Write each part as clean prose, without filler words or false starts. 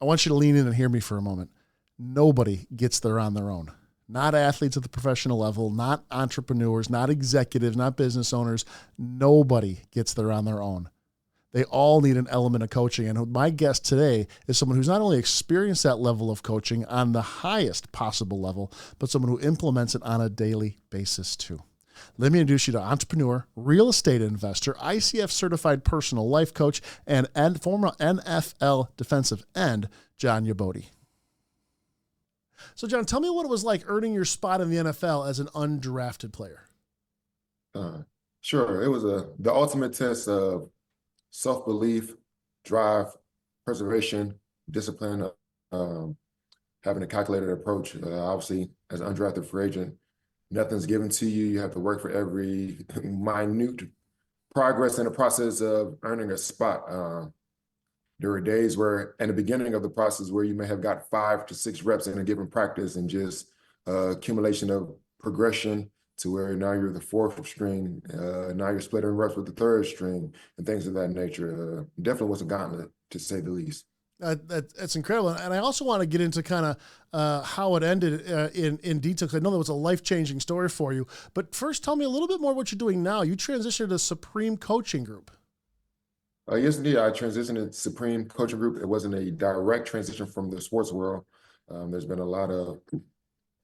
I want you to lean in and hear me for a moment. Nobody gets there on their own. Not athletes at the professional level, not entrepreneurs, not executives, not business owners. Nobody gets there on their own. They all need an element of coaching. And my guest today is someone who's not only experienced that level of coaching on the highest possible level, but someone who implements it on a daily basis too. Let me introduce you to entrepreneur, real estate investor, ICF-certified personal life coach, and former NFL defensive end, John Youboty. So, John, tell me what it was like earning your spot in the NFL as an undrafted player. Sure. It was the ultimate test of self-belief, drive, preservation, discipline, having a calculated approach. Obviously, as an undrafted free agent, nothing's given to you. You have to work for every minute progress in the process of earning a spot. There were days where, in the beginning of the process, where you may have got 5 to 6 reps in a given practice, and just accumulation of progression to where now you're the 4th string, now you're splitting reps with the 3rd string, and things of that nature. Definitely was a gauntlet, to say the least. That's incredible. And I also want to get into kind of how it ended in detail, because I know that was a life-changing story for you. But first, tell me a little bit more what you're doing now. You transitioned to Supreme Coaching Group. Yes, indeed. I transitioned to Supreme Coaching Group. It wasn't a direct transition from the sports world. There's been a lot of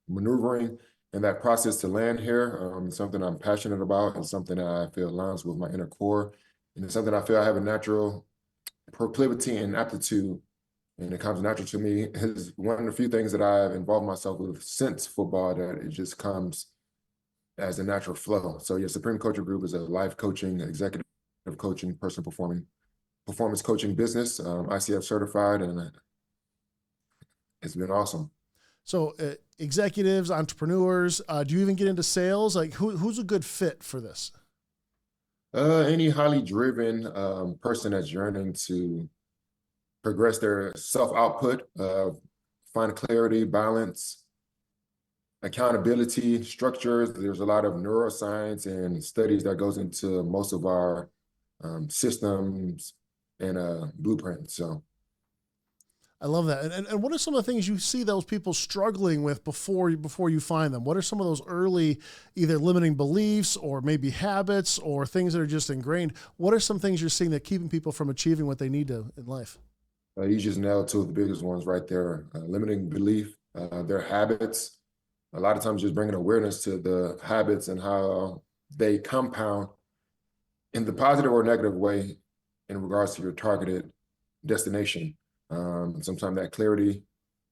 maneuvering in that process to land here. It's something I'm passionate about, and something that I feel aligns with my inner core. And it's something I feel I have a natural proclivity and aptitude, and it comes natural to me. Is one of the few things that I've involved myself with since football, that it just comes as a natural flow. So yeah, Supreme Coaching Group is a life coaching, executive coaching, personal performance coaching business, ICF-certified, and it's been awesome. So executives, entrepreneurs, do you even get into sales? Like who's a good fit for this? Any highly driven person that's yearning to progress their self-output, find clarity, balance, accountability, structures. There's a lot of neuroscience and studies that goes into most of our systems and blueprints. So I love that. And what are some of the things you see those people struggling with before you find them? What are some of those early either limiting beliefs or maybe habits or things that are just ingrained? What are some things you're seeing that keeping people from achieving what they need to in life? you just nailed 2 of the biggest ones right there. Limiting belief, their habits. A lot of times just bringing awareness to the habits and how they compound in the positive or negative way in regards to your targeted destination. Sometimes that clarity,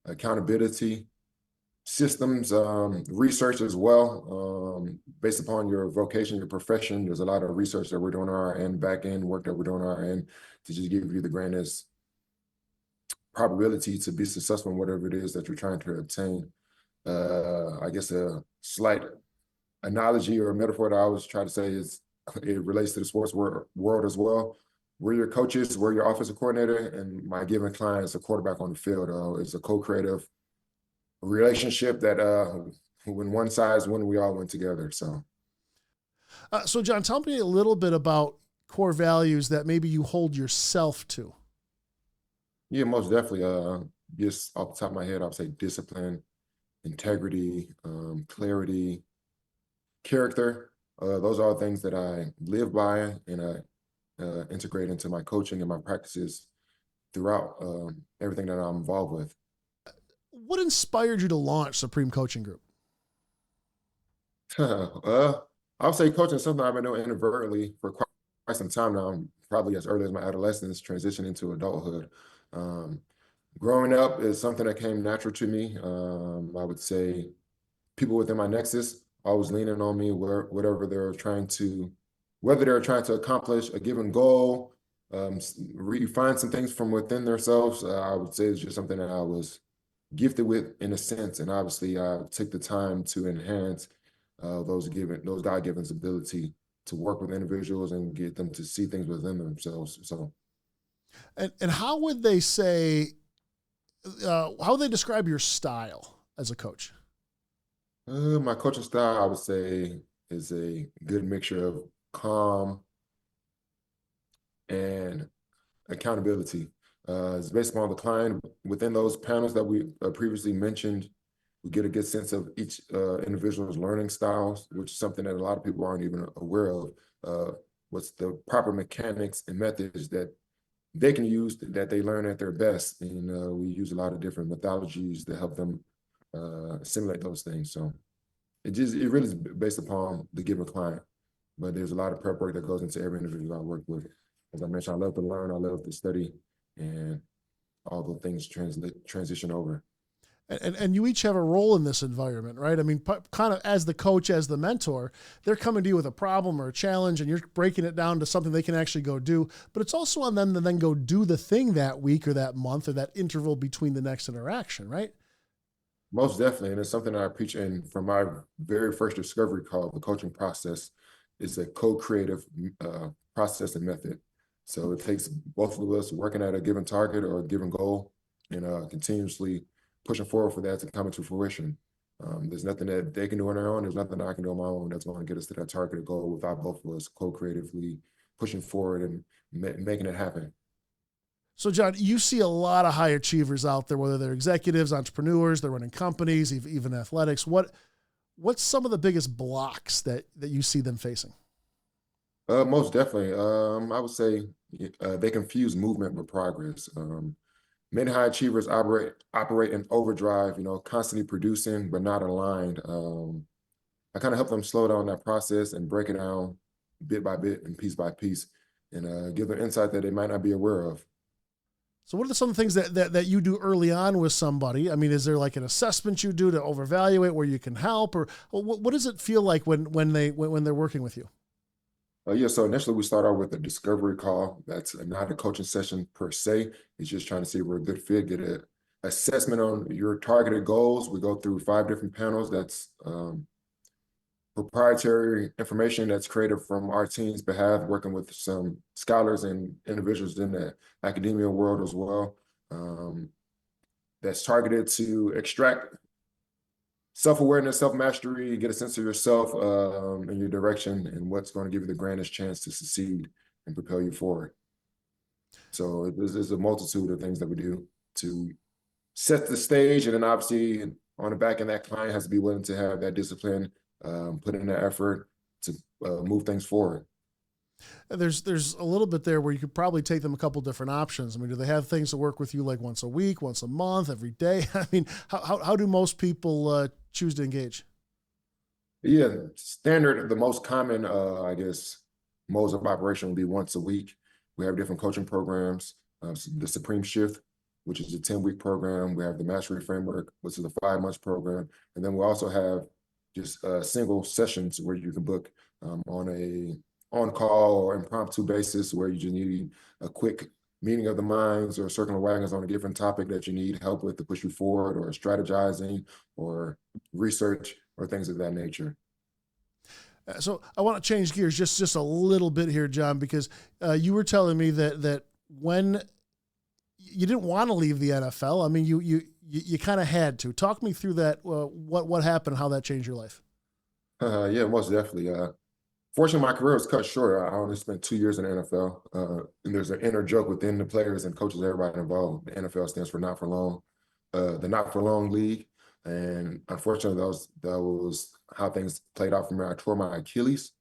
accountability, systems, research as well, based upon your vocation, your profession. There's a lot of research that we're doing on our end, back end work that we're doing on our end, to just give you the grandest probability to be successful in whatever it is that you're trying to obtain. I guess a slight analogy or metaphor that I always try to say is it relates to the sports world as well. We're your coaches, we're your offensive coordinator, and my given client is a quarterback on the field. It's a co-creative relationship that when one side's win, we all win together. So John, tell me a little bit about core values that maybe you hold yourself to. Yeah, most definitely. Just off the top of my head, I would say discipline, integrity, clarity, character. Those are all things that I live by and I integrate into my coaching and my practices throughout everything that I'm involved with. What inspired you to launch Supreme Coaching Group? I would say coaching is something I've been doing inadvertently for quite some time now, probably as early as my adolescence, transition into adulthood. Growing up is something that came natural to me. I would say people within my nexus always leaning on me, whether they're trying to accomplish a given goal, refine some things from within themselves. I would say it's just something that I was gifted with in a sense, and obviously I took the time to enhance those God-given ability to work with individuals and get them to see things within themselves. So, and how would they say? How would they describe your style as a coach? my coaching style, I would say, is a good mixture of calm and accountability. It's based upon the client. Within those panels that we previously mentioned, we get a good sense of each individual's learning styles, which is something that a lot of people aren't even aware of. What's the proper mechanics and methods that they can use that they learn at their best. And we use a lot of different methodologies to help them assimilate those things. So it really is based upon the given client. But there's a lot of prep work that goes into every individual I work with. As I mentioned, I love to learn, I love to study, and all the things transition over. And you each have a role in this environment, right? I mean, kind of as the coach, as the mentor, they're coming to you with a problem or a challenge, and you're breaking it down to something they can actually go do. But it's also on them to then go do the thing that week or that month or that interval between the next interaction, right? Most definitely, and it's something I preach in from my very first discovery call. The coaching process is a co-creative process and method. So it takes both of us working at a given target or a given goal and continuously pushing forward for that to come into fruition. There's nothing that they can do on their own. There's nothing that I can do on my own that's going to get us to that targeted goal without both of us co-creatively pushing forward and making it happen. So, John, you see a lot of high achievers out there, whether they're executives, entrepreneurs, they're running companies, even athletics. What's some of the biggest blocks that you see them facing? Most definitely. I would say they confuse movement with progress. Many high achievers operate in overdrive, constantly producing but not aligned. I kind of help them slow down that process and break it down bit by bit and piece by piece, and give them insight that they might not be aware of. So what are some of the things that you do early on with somebody? I mean, is there like an assessment you do to overvaluate where you can help, or what does it feel like when they're working with you? Yeah, so initially we start out with a discovery call. That's not a coaching session per se. It's just trying to see if we're a good fit, get an assessment on your targeted goals. We go through 5 different panels. That's proprietary information that's created from our team's behalf, working with some scholars and individuals in the academia world as well. That's targeted to extract self-awareness, self-mastery, get a sense of yourself and your direction and what's going to give you the grandest chance to succeed and propel you forward. So there's a multitude of things that we do to set the stage, and then obviously on the back end, that client has to be willing to have that discipline, put in the effort to move things forward. There's a little bit there where you could probably take them a couple different options. I mean, do they have things to work with you like once a week, once a month, every day? I mean, how do most people choose to engage? Yeah, standard, the most common, I guess, modes of operation would be once a week. We have different coaching programs, the Supreme Shift, which is a 10-week program. We have the Mastery Framework, which is a 5-month program. And then we also have just single sessions where you can book on a on-call or impromptu basis where you just need a quick meeting of the minds or circle of wagons on a different topic that you need help with to push you forward, or strategizing or research or things of that nature. So I want to change gears just a little bit here, John, because you were telling me that when you didn't want to leave the NFL, I mean, you kind of had to. Talk me through that. What happened? How that changed your life? Yeah, most definitely. Fortunately, my career was cut short. I only spent 2 years in the NFL. And there's an inner joke within the players and coaches, everybody involved. The NFL stands for not for long, the not for long league. And unfortunately, that was how things played out for me. I tore my Achilles,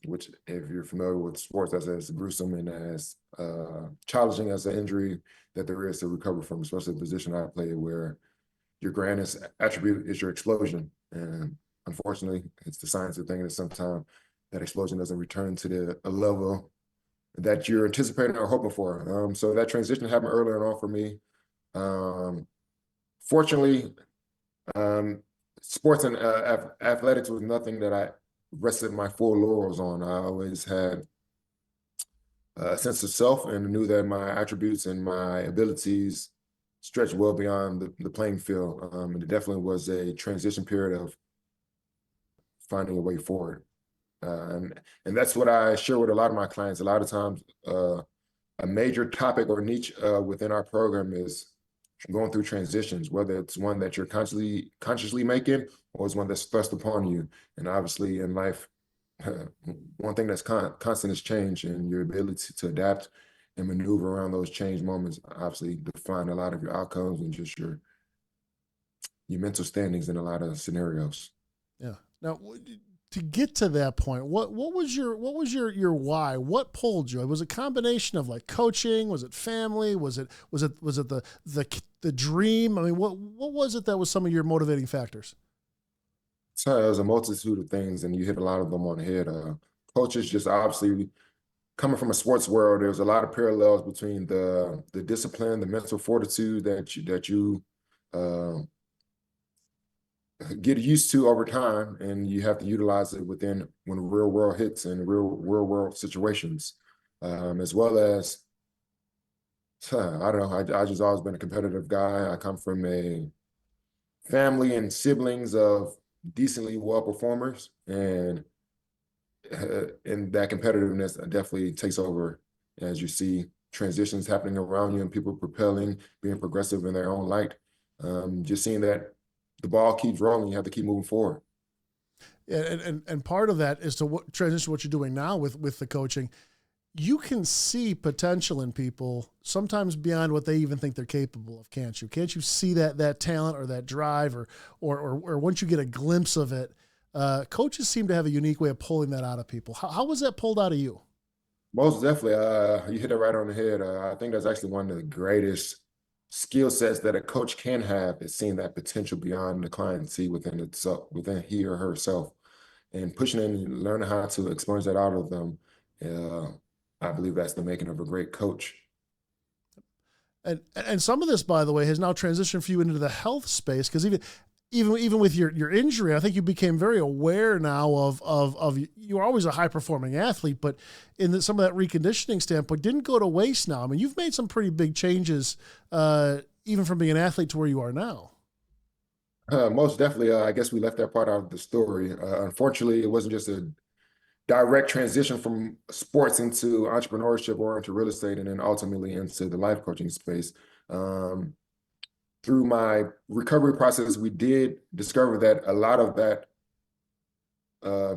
which, if you're familiar with sports, that's as gruesome and as challenging as an injury that there is to recover from, especially the position I play where your grandest attribute is your explosion. And unfortunately, it's the science of thing that sometimes that explosion doesn't return to the level that you're anticipating or hoping for. So that transition happened earlier on for me. Fortunately, sports and athletics was nothing that I rested my full laurels on. I always had a sense of self and knew that my attributes and my abilities stretched well beyond the playing field. And it definitely was a transition period of finding a way forward. And that's what I share with a lot of my clients. A lot of times, a major topic or niche within our program is going through transitions, whether it's one that you're consciously making or it's one that's thrust upon you. And obviously in life, one thing that's constant is change, and your ability to adapt and maneuver around those change moments obviously define a lot of your outcomes and just your mental standings in a lot of scenarios. Yeah. Now, to get to that point, what was your why? What pulled you? Was it a combination of like coaching? Was it family? Was it the dream? I mean, what was it that was some of your motivating factors? So there's a multitude of things, and you hit a lot of them on the head. Coaches just obviously coming from a sports world, there's a lot of parallels between the discipline, the mental fortitude that you uh, get used to over time, and you have to utilize it within when real world hits and real world situations, as well as I don't know. I just always been a competitive guy. I come from a family and siblings of decently well performers, and that competitiveness definitely takes over as you see transitions happening around you and people propelling, being progressive in their own light. Just seeing that the ball keeps rolling, you have to keep moving forward. And part of that is to transition to what you're doing now with the coaching. You can see potential in people sometimes beyond what they even think they're capable of, can't you? Can't you see that talent or that drive or once you get a glimpse of it, coaches seem to have a unique way of pulling that out of people. How was that pulled out of you? Most definitely, you hit it right on the head. I think that's actually one of the greatest skill sets that a coach can have is seeing that potential beyond the client see within itself, within he or herself, and pushing in and learning how to experience that out of them. Uh, I believe that's the making of a great coach. And some of this, by the way, has now transitioned for you into the health space because even with your injury, I think you became very aware now of you were always a high performing athlete, but some of that reconditioning standpoint didn't go to waste now. I mean, you've made some pretty big changes, even from being an athlete to where you are now. Most definitely, I guess we left that part out of the story. Unfortunately, it wasn't just a direct transition from sports into entrepreneurship or into real estate and then ultimately into the life coaching space. Um, Through my recovery process, we did discover that a lot of that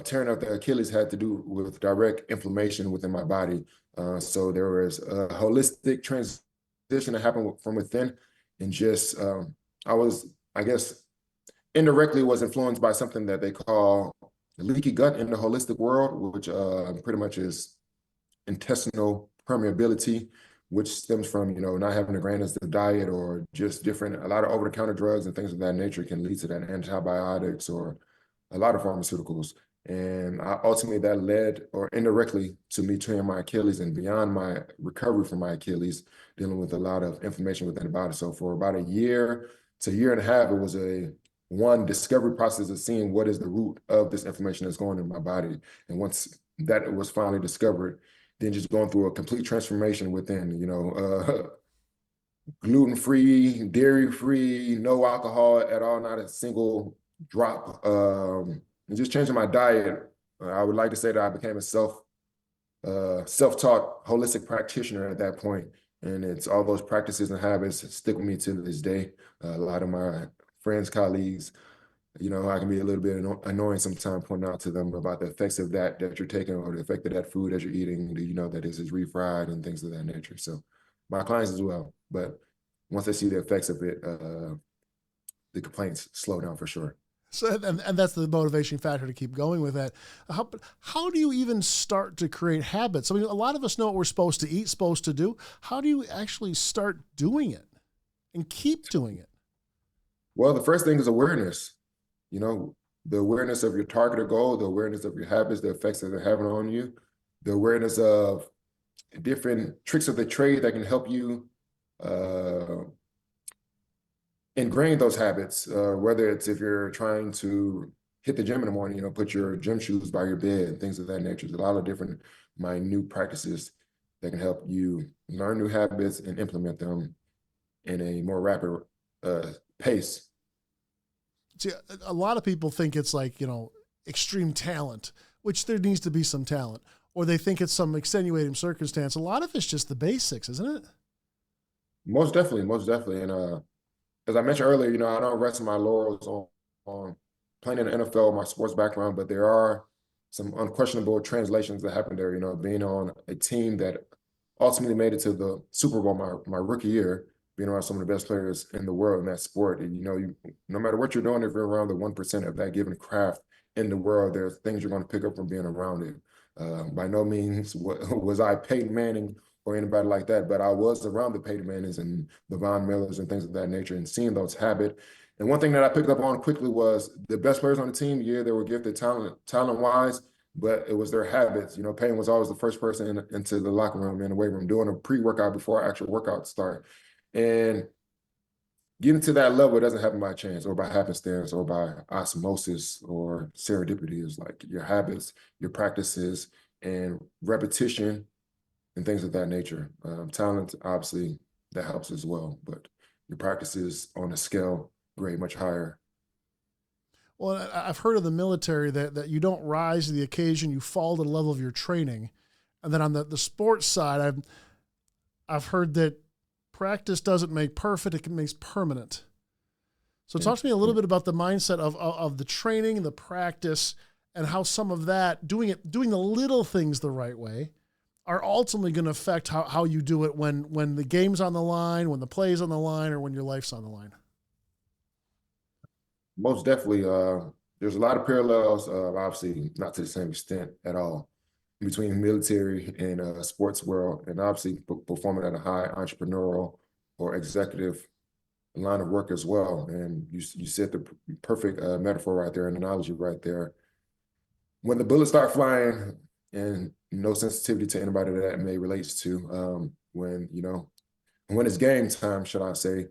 tearing of the Achilles had to do with direct inflammation within my body. So there was a holistic transition that happened from within, and just I was, I guess, indirectly was influenced by something that they call leaky gut in the holistic world, which pretty much is intestinal permeability, which stems from not having a grain-as the diet or just a lot of over-the-counter drugs and things of that nature can lead to that, antibiotics or a lot of pharmaceuticals. And ultimately that led or indirectly to me tearing my Achilles, and beyond my recovery from my Achilles, dealing with a lot of inflammation within the body. So for about a year to a year and a half, it was a one discovery process of seeing what is the root of this inflammation that's going in my body. And once that was finally discovered, then just going through a complete transformation within, gluten-free, dairy-free, no alcohol at all, not a single drop, and just changing my diet. I would like to say that I became a self-taught holistic practitioner at that point. And it's all those practices and habits stick with me to this day. A lot of my friends, colleagues, I can be a little bit annoying sometimes, pointing out to them about the effects of that you're taking or the effect of that food that you're eating. Do you know that this is refried and things of that nature? So my clients as well. But once they see the effects of it, the complaints slow down for sure. So, and that's the motivation factor to keep going with that. How do you even start to create habits? I mean, a lot of us know what we're supposed to eat, supposed to do. How do you actually start doing it and keep doing it? Well, the first thing is awareness. The awareness of your targeted goal, the awareness of your habits, the effects that they're having on you, the awareness of different tricks of the trade that can help you ingrain those habits, whether it's if you're trying to hit the gym in the morning, put your gym shoes by your bed, things of that nature. There's a lot of different minute practices that can help you learn new habits and implement them in a more rapid pace. See, a lot of people think it's like, extreme talent, which there needs to be some talent, or they think it's some extenuating circumstance. A lot of it's just the basics, isn't it? Most definitely, most definitely. And as I mentioned earlier, I don't rest my laurels on playing in the NFL, my sports background, but there are some unquestionable translations that happen there. Being on a team that ultimately made it to the Super Bowl my rookie year, being around some of the best players in the world in that sport. And, no matter what you're doing, if you're around the 1% of that given craft in the world, there's things you're going to pick up from being around it. By no means was I Peyton Manning or anybody like that, but I was around the Peyton Mannings and the Von Millers and things of that nature, and seeing those habits. And one thing that I picked up on quickly was the best players on the team, yeah, they were gifted talent-wise, but it was their habits. Payne was always the first person into the locker room, in the weight room, doing a pre-workout before actual workout start. And getting to that level doesn't happen by chance or by happenstance or by osmosis or serendipity. It's like your habits, your practices, and repetition and things of that nature. Talent, obviously, that helps as well, but your practices on a scale grade much higher. Well, I've heard of the military that you don't rise to the occasion, you fall to the level of your training. And then on the sports side, I've heard that practice doesn't make perfect, it makes permanent. So talk to me a little bit about the mindset of the training and the practice, and how some of that, doing the little things the right way, are ultimately going to affect how you do it when the game's on the line, when the play's on the line, or when your life's on the line. Most definitely. There's a lot of parallels, obviously not to the same extent at all, between military and sports world, and obviously performing at a high entrepreneurial or executive line of work as well. And you said the perfect metaphor right there, and analogy right there. When the bullets start flying, and no sensitivity to anybody that may relates to, when it's game time, should I say,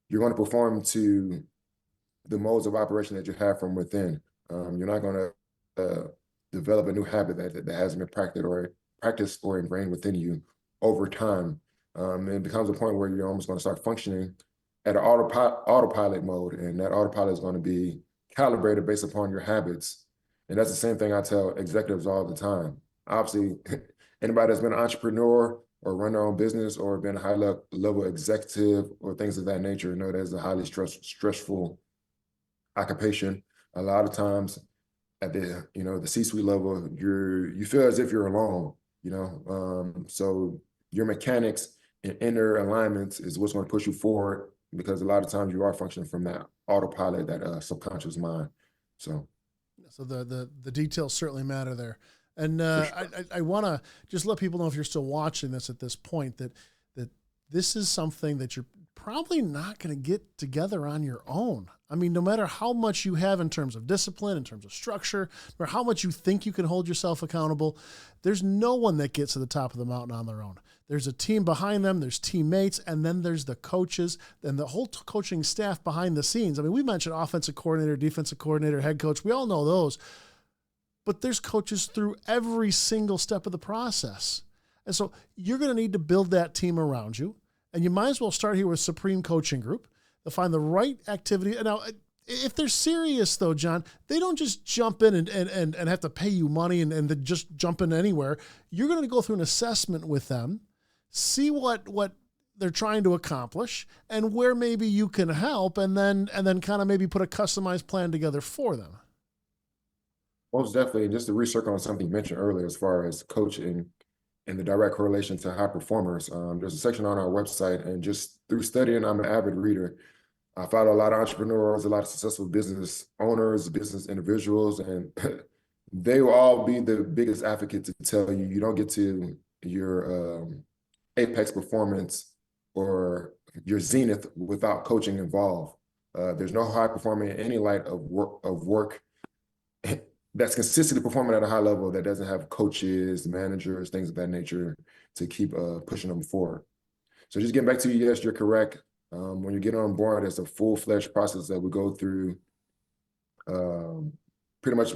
you're going to perform to the modes of operation that you have from within. You're not going to develop a new habit that hasn't been practiced or ingrained within you over time. It becomes a point where you're almost going to start functioning at an autopilot mode, and that autopilot is going to be calibrated based upon your habits. And that's the same thing I tell executives all the time. Obviously, anybody that's been an entrepreneur or run their own business or been a high level executive or things of that nature that is a highly stressful occupation. A lot of times at the C-suite level, you feel as if you're alone, so your mechanics and inner alignments is what's going to push you forward, because a lot of times you are functioning from that autopilot, that subconscious mind. So the details certainly matter there. And sure. I want to just let people know, if you're still watching this at this point, that this is something that you're probably not going to get together on your own. I mean, no matter how much you have in terms of discipline, in terms of structure, or how much you think you can hold yourself accountable, there's no one that gets to the top of the mountain on their own. There's a team behind them, there's teammates, and then there's the coaches and the whole coaching staff behind the scenes. I mean, we mentioned offensive coordinator, defensive coordinator, head coach. We all know those. But there's coaches through every single step of the process. And so you're going to need to build that team around you. And you might as well start here with Supreme Coaching Group to find the right activity. And now, if they're serious, though, John, they don't just jump in and have to pay you money and just jump in anywhere. You're going to go through an assessment with them, see what they're trying to accomplish and where maybe you can help, and then kind of maybe put a customized plan together for them. Most definitely. Just to recircle on something you mentioned earlier, as far as coaching and the direct correlation to high performers, there's a section on our website, and just through studying, I'm an avid reader. I follow a lot of entrepreneurs, a lot of successful business owners, business individuals, and they will all be the biggest advocate to tell you you don't get to your apex performance or your zenith without coaching involved. There's no high performer in any light of work that's consistently performing at a high level that doesn't have coaches, managers, things of that nature to keep pushing them forward. So just getting back to you, yes, you're correct. When you get on board, it's a full-fledged process that we go through. Pretty much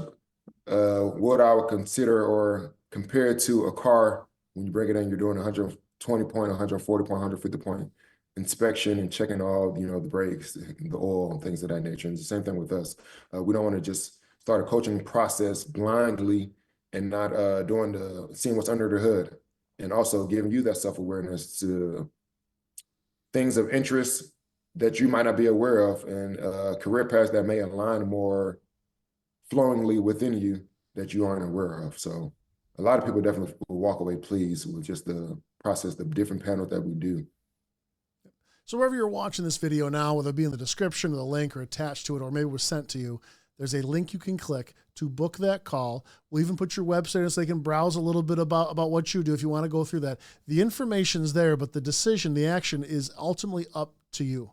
what I would consider or compare it to a car. When you break it in, you're doing 120 point, 140 point, 150 point inspection and checking all, the brakes, the oil, and things of that nature. And it's the same thing with us. We don't want to just start a coaching process blindly and not seeing what's under the hood, and also giving you that self-awareness to things of interest that you might not be aware of, and career paths that may align more flowingly within you that you aren't aware of. So a lot of people definitely will walk away pleased with just the process, the different panels that we do. So wherever you're watching this video now, whether it be in the description or the link or attached to it, or maybe it was sent to you, there's a link you can click to book that call. We'll even put your website in so they can browse a little bit about what you do if you want to go through that. The information's there, but the decision, the action is ultimately up to you.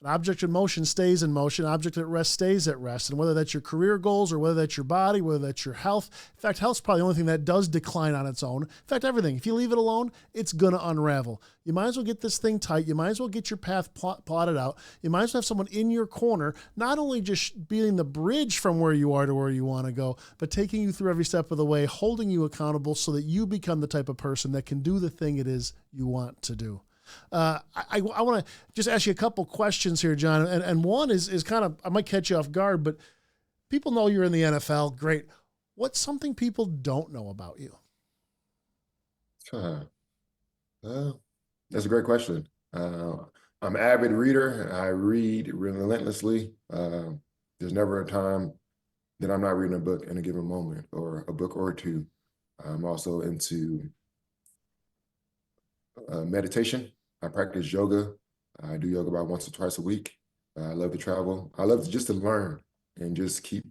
An object in motion stays in motion. An object at rest stays at rest. And whether that's your career goals or whether that's your body, whether that's your health. In fact, health's probably the only thing that does decline on its own. In fact, everything. If you leave it alone, it's going to unravel. You might as well get this thing tight. You might as well get your path plotted out. You might as well have someone in your corner, not only just being the bridge from where you are to where you want to go, but taking you through every step of the way, holding you accountable so that you become the type of person that can do the thing it is you want to do. I want to just ask you a couple questions here, John. And one is kind of, I might catch you off guard, but people know you're in the NFL. Great. What's something people don't know about you? That's a great question. I'm an avid reader and I read relentlessly. There's never a time that I'm not reading a book in a given moment or a book or two. I'm also into meditation. I practice yoga. I do yoga about once or twice a week. I love to travel. I love just to learn and just keep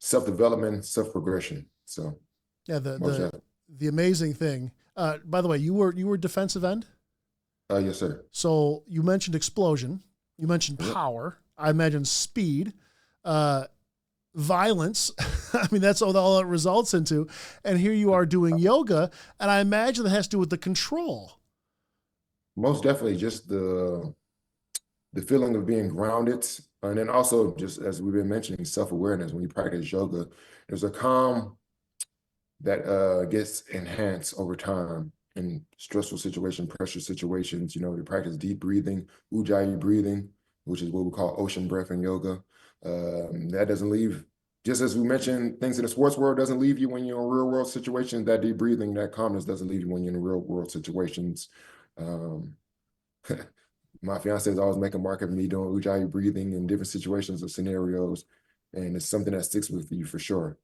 self-development, self-progression. So yeah, the amazing thing. By the way, you were defensive end? Yes, sir. So you mentioned explosion. You mentioned power. I imagine speed, violence. I mean, that's all it results into. And here you are doing yoga, and I imagine that has to do with the control. Most definitely, just the feeling of being grounded, and then also just as we've been mentioning, self-awareness. When you practice yoga, there's a calm that gets enhanced over time in stressful situations, pressure situations. You know, you practice deep breathing, ujjayi breathing, which is what we call ocean breath in yoga. That doesn't leave, just as we mentioned, things in the sports world doesn't leave you when you're in real world situations. That deep breathing, that calmness doesn't leave you when you're in real world situations. My fiance is always making a mark of me doing ujjayi breathing in different situations or scenarios, and it's something that sticks with you for sure.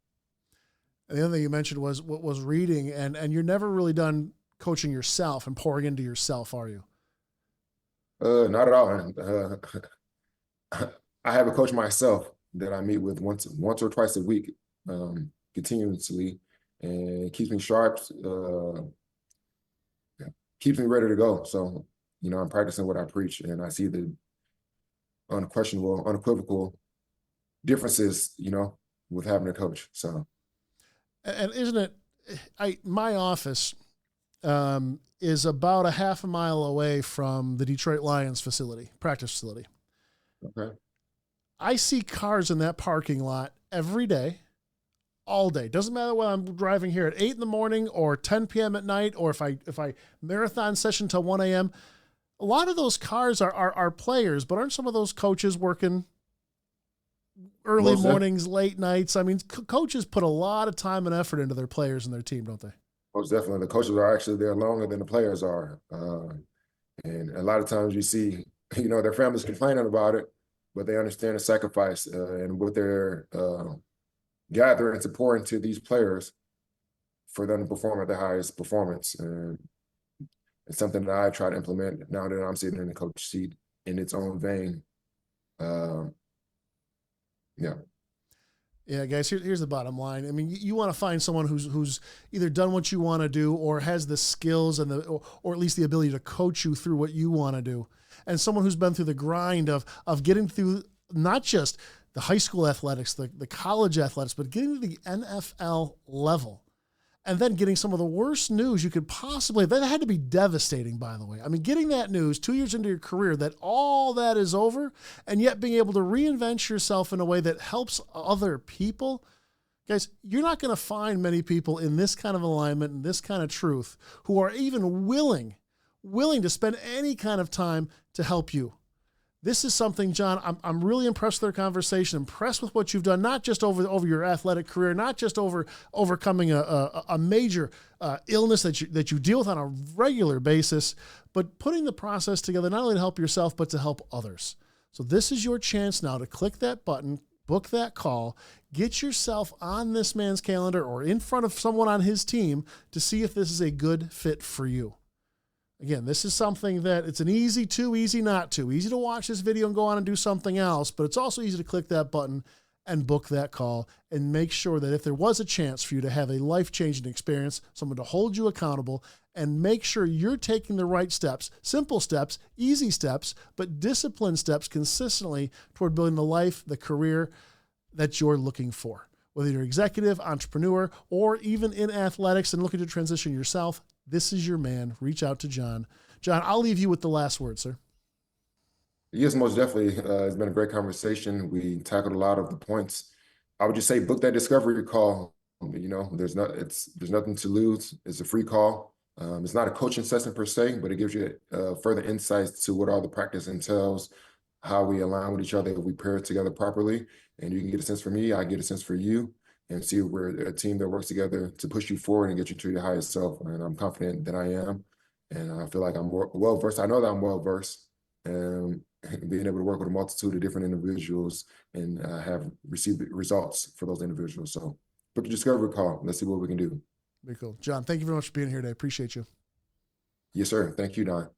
And the other thing you mentioned was what was reading, and you're never really done coaching yourself and pouring into yourself, are you? Not at all. I have a coach myself that I meet with once or twice a week, continuously, and it keeps me sharp, keeps me ready to go. So, you know, I'm practicing what I preach, and I see the unquestionable, unequivocal differences, you know, with having a coach. So, and isn't it? My office is about a half a mile away from the Detroit Lions practice facility. Okay. I see cars in that parking lot every day, all day. Doesn't matter whether I'm driving here at 8 in the morning or 10 p.m. at night, or if I marathon session till 1 a.m. A lot of those cars are players, but aren't some of those coaches working early mornings, late nights? I mean, coaches put a lot of time and effort into their players and their team, don't they? Most definitely. The coaches are actually there longer than the players are. And a lot of times you see, you know, their families complaining about it, but they understand the sacrifice and what they're gathering to pour into these players for them to perform at the highest performance. And it's something that I try to implement now that I'm sitting in the coach seat in its own vein. Yeah, guys, here's the bottom line. I mean, you want to find someone who's either done what you want to do or has the skills and or at least the ability to coach you through what you want to do. And someone who's been through the grind of getting through not just the high school athletics, the college athletics, but getting to the NFL level. And then getting some of the worst news you could possibly, that had to be devastating, by the way. I mean, getting that news 2 years into your career that all that is over, and yet being able to reinvent yourself in a way that helps other people. Guys, you're not going to find many people in this kind of alignment and this kind of truth who are even willing to spend any kind of time to help you. This is something, John, I'm really impressed with their conversation, impressed with what you've done, not just over your athletic career, not just overcoming a major illness that you deal with on a regular basis, but putting the process together not only to help yourself, but to help others. So this is your chance now to click that button, book that call, get yourself on this man's calendar or in front of someone on his team to see if this is a good fit for you. Again, this is something that it's an easy to, easy not to. Easy to watch this video and go on and do something else, but it's also easy to click that button and book that call and make sure that if there was a chance for you to have a life-changing experience, someone to hold you accountable, and make sure you're taking the right steps, simple steps, easy steps, but disciplined steps consistently toward building the life, the career that you're looking for. Whether you're executive, entrepreneur, or even in athletics and looking to transition yourself, this is your man. Reach out to John. John, I'll leave you with the last word, sir. Yes, most definitely. It's been a great conversation. We tackled a lot of the points. I would just say book that discovery call. There's nothing to lose. It's a free call. It's not a coaching session per se, but it gives you further insights to what all the practice entails, how we align with each other, if we pair it together properly. And you can get a sense for me, I get a sense for you, and see if we're a team that works together to push you forward and get you to your highest self. And I'm confident that I am. And I feel like I'm well-versed. I know that I'm well-versed. And being able to work with a multitude of different individuals and have received results for those individuals. So book a discovery call. Let's see what we can do. Very cool. John, thank you very much for being here today. I appreciate you. Yes, sir. Thank you, Don.